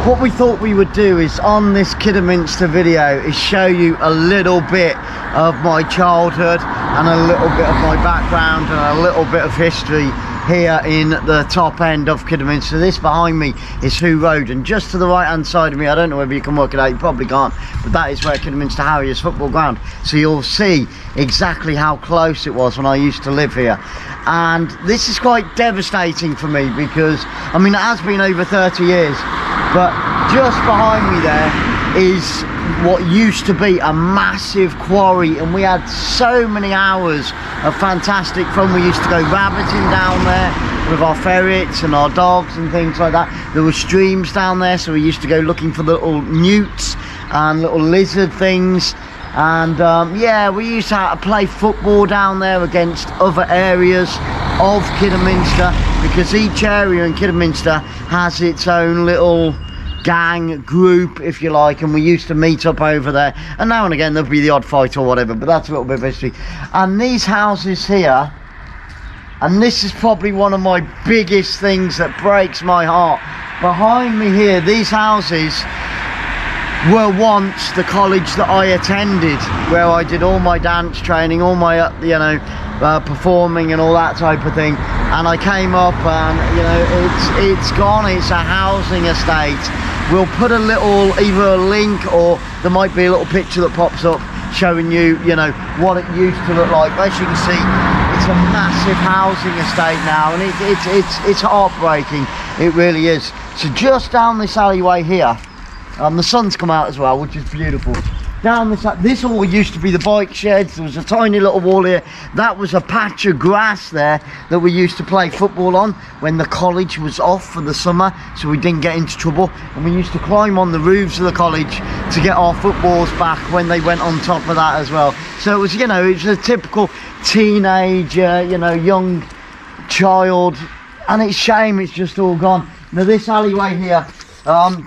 what we thought we would do is, on this Kidderminster video, is show you a little bit of my childhood and a little bit of my background and a little bit of history here in the top end of Kidderminster. This behind me is Hoo Road, and just to the right hand side of me, I don't know whether you can work it out, you probably can't, but that is where Kidderminster Harriers football ground. So you'll see exactly how close it was when I used to live here. And this is quite devastating for me because, I mean, it has been over 30 years, but just behind me there is what used to be a massive quarry, and we had so many hours of fantastic fun. We used to go rabbiting down there with our ferrets and our dogs and things like that. There were streams down there, so we used to go looking for little newts and little lizard things. And yeah, we used to play football down there against other areas of Kidderminster, because each area in Kidderminster has its own little gang group, if you like, and we used to meet up over there, and now and again there'll be the odd fight or whatever, but that's a little bit of history. And these houses here, and this is probably one of my biggest things that breaks my heart, behind me here, these houses were once the college that I attended, where I did all my dance training, all my you know, performing and all that type of thing. And I came up and, you know, it's gone. It's a housing estate. We'll put a little, either a link, or there might be a little picture that pops up showing you, you know, what it used to look like. But as you can see, it's a massive housing estate now, and it's heartbreaking. It really is. So just down this alleyway here, the sun's come out as well, which is beautiful. Down this all used to be the bike sheds. There was a tiny little wall here. That was a patch of grass there that we used to play football on when the college was off for the summer, so we didn't get into trouble. And we used to climb on the roofs of the college to get our footballs back when they went on top of that as well. So it was, you know, it was a typical teenager, you know, young child, and it's a shame it's just all gone. Now this alleyway here,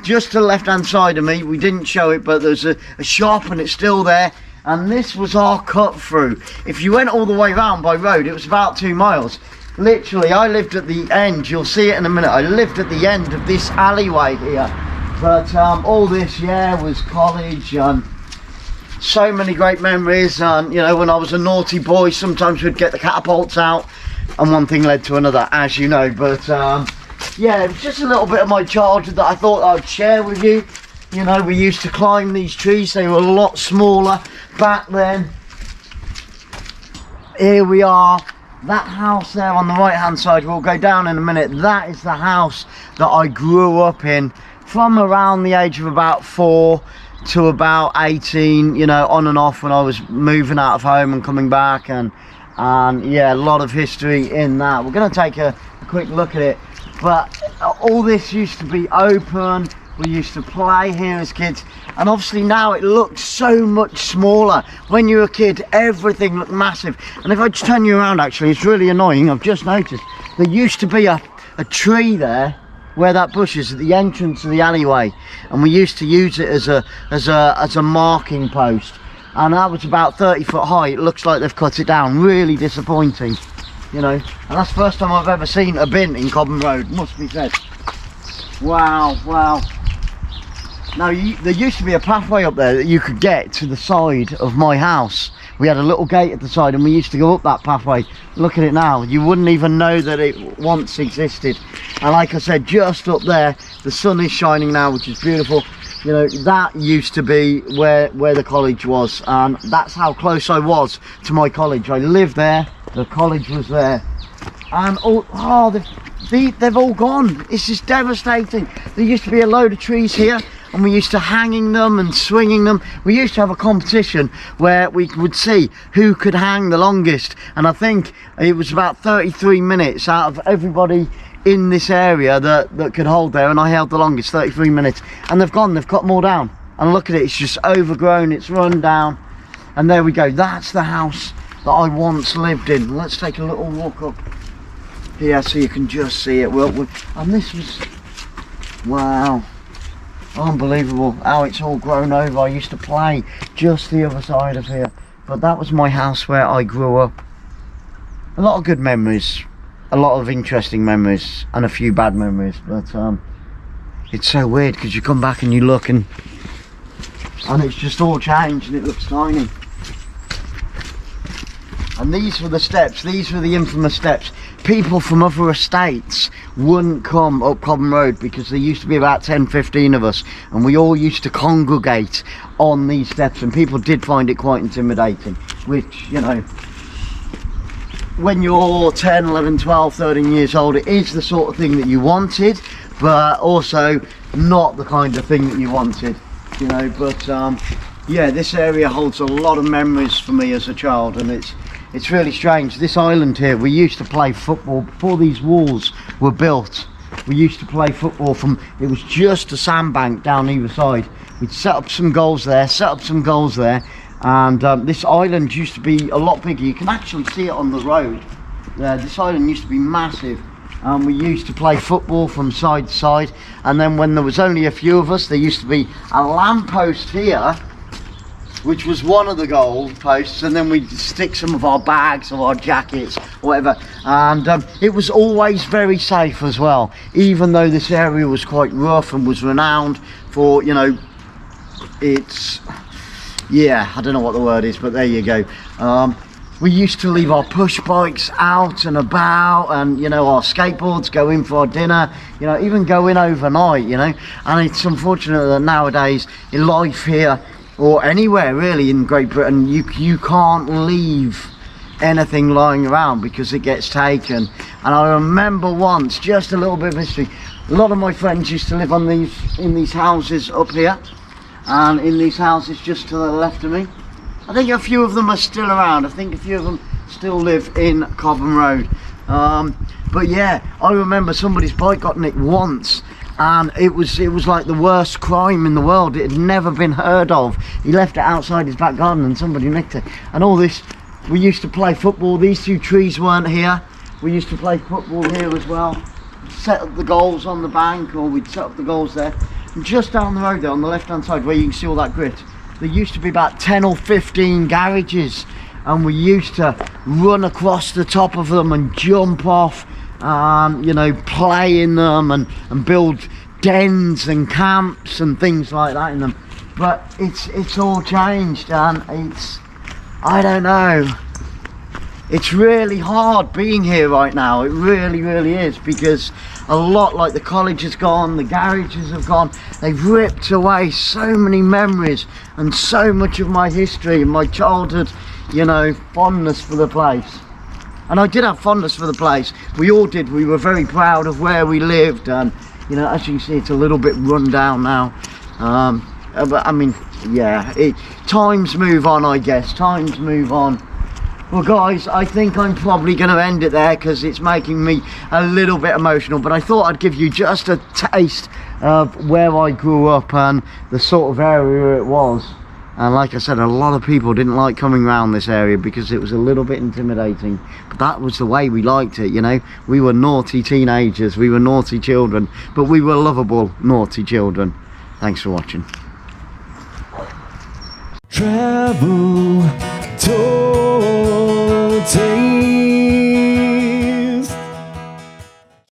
just to the left hand side of me, we didn't show it, but there's a shop and it's still there, and this was our cut through. If you went all the way round by road, it was about 2 miles. Literally, I lived at the end, you'll see it in a minute, I lived at the end of this alleyway here. But all this, yeah, was college, and so many great memories. And you know, when I was a naughty boy, sometimes we'd get the catapults out, and one thing led to another, as you know. But yeah, it was just a little bit of my childhood that I thought I'd share with you. You know, we used to climb these trees. They were a lot smaller back then. Here we are. That house there on the right hand side, we'll go down in a minute. That is the house that I grew up in from around the age of about 4 to about 18, you know, on and off when I was moving out of home and coming back. And yeah, a lot of history in that. We're going to take a quick look at it. But all this used to be open. We used to play here as kids, and obviously now it looks so much smaller. When you were a kid, everything looked massive. And if I just turn you around, actually, it's really annoying. I've just noticed there used to be a tree there where that bush is at the entrance of the alleyway, and we used to use it as a marking post, and that was about 30 foot high. It looks like they've cut it down. Really disappointing. You know, and that's the first time I've ever seen a bin in Cobham Road, must be said. Wow, wow. Now, there used to be a pathway up there that you could get to the side of my house. We had a little gate at the side, and we used to go up that pathway. Look at it now. You wouldn't even know that it once existed. And like I said, just up there, the sun is shining now, which is beautiful. You know, that used to be where the college was, and that's how close I was to my college. I lived there. The college was there, and they've all gone. It's just devastating. There used to be a load of trees here, and we used to hanging them and swinging them. We used to have a competition where we would see who could hang the longest, and I think it was about 33 minutes out of everybody in this area that could hold there, and I held the longest, 33 minutes. And they've gone. They've cut them all down, and look at it. It's just overgrown. It's run down, and there we go. That's the house that I once lived in. Let's take a little walk up here so you can just see it. Well, and this was, wow, unbelievable how it's all grown over. I used to play just the other side of here, but that was my house where I grew up. A lot of good memories, a lot of interesting memories, and a few bad memories. But It's so weird because you come back and you look and it's just all changed and it looks tiny. And these were the steps, these were the infamous steps. People from other estates wouldn't come up Cobham Road because there used to be about 10-15 of us, and we all used to congregate on these steps, and people did find it quite intimidating, which, you know, when you're 10, 11, 12, 13 years old, it is the sort of thing that you wanted, but also not the kind of thing that you wanted, you know. But yeah, this area holds a lot of memories for me as a child, and it's really strange. This island here, we used to play football before these walls were built. We used to play football from, it was just a sandbank down either side. We'd set up some goals there, and this island used to be a lot bigger. You can actually see it on the road. This island used to be massive, and we used to play football from side to side. And then when there was only a few of us, there used to be a lamppost here, which was one of the goal posts, and then we'd stick some of our bags or our jackets or whatever, and it was always very safe as well, even though this area was quite rough and was renowned for, you know, it's, yeah, I don't know what the word is, but there you go. We used to leave our push bikes out and about, and, you know, our skateboards, go in for our dinner, you know, even go in overnight, you know. And it's unfortunate that nowadays in life here, or anywhere really in Great Britain, you can't leave anything lying around because it gets taken. And I remember once, just a little bit of history, a lot of my friends used to live on in these houses up here, and in these houses just to the left of me. I think a few of them are still around. I think a few of them still live in Cobham Road. But yeah, I remember somebody's bike got nicked once, and it was like the worst crime in the world. It had never been heard of. He left it outside his back garden and somebody nicked it. And all this, we used to play football. These two trees weren't here. We used to play football here as well. Set up the goals on the bank, or we'd set up the goals there. And just down the road there on the left hand side where you can see all that grit, there used to be about 10 or 15 garages, and we used to run across the top of them and jump off, you know, play in them and build dens and camps and things like that in them. But it's all changed, and I don't know, it's really hard being here right now. It really is, because a lot, like the college has gone, the garages have gone, they've ripped away so many memories and so much of my history and my childhood, you know, fondness for the place. And I did have fondness for the place. We all did. We were very proud of where we lived, and, you know, as you can see, it's a little bit run down now. But I mean, yeah, times move on, I guess. Times move on. Well, guys, I think I'm probably going to end it there because it's making me a little bit emotional. But I thought I'd give you just a taste of where I grew up and the sort of area it was. And like I said, a lot of people didn't like coming around this area because it was a little bit intimidating. But that was the way we liked it, you know. We were naughty teenagers, we were naughty children, but we were lovable, naughty children. Thanks for watching. Travel